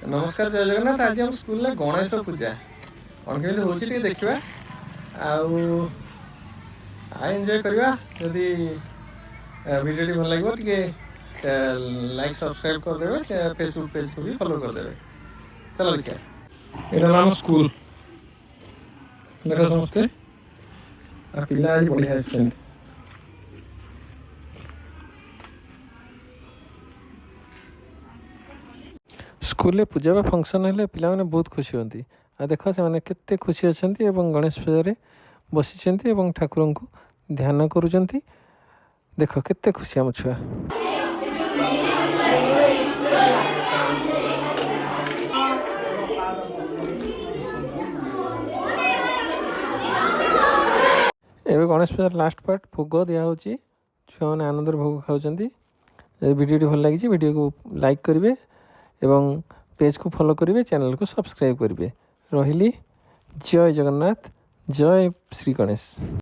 नमस्कार जय जगन्नाथ। आज हम स्कूल में गणेश पूजा कौन केमी हो देखा एंजॉय करवा। जदि वीडियो भल लगे लाइक सब्सक्राइब करदे, फेसबुक पेज को भी फॉलो करदे। चलो देखिए ये नाम स्कूल देख समस्ते पिला आज बढ़िया स्कूल पूजा बा फंक्शन है पिला माने बहुत खुशी होती। आ देख से मैंने केते खुशी अच्छा गणेश पूजा बसी ठाकुर को ध्यान करुँच। देख केते खुशी आम छुआ। एवं गणेश पूजार लास्ट पार्ट भोग दिहूँ। छुआ मैंने आनंद भोग खाऊँ। वीडियो भल लगी वीडियो को लाइक करेंगे एवं पेज को फॉलो करेंगे, चैनल को सब्सक्राइब करेंगे। रही जय जगन्नाथ, जय श्री गणेश।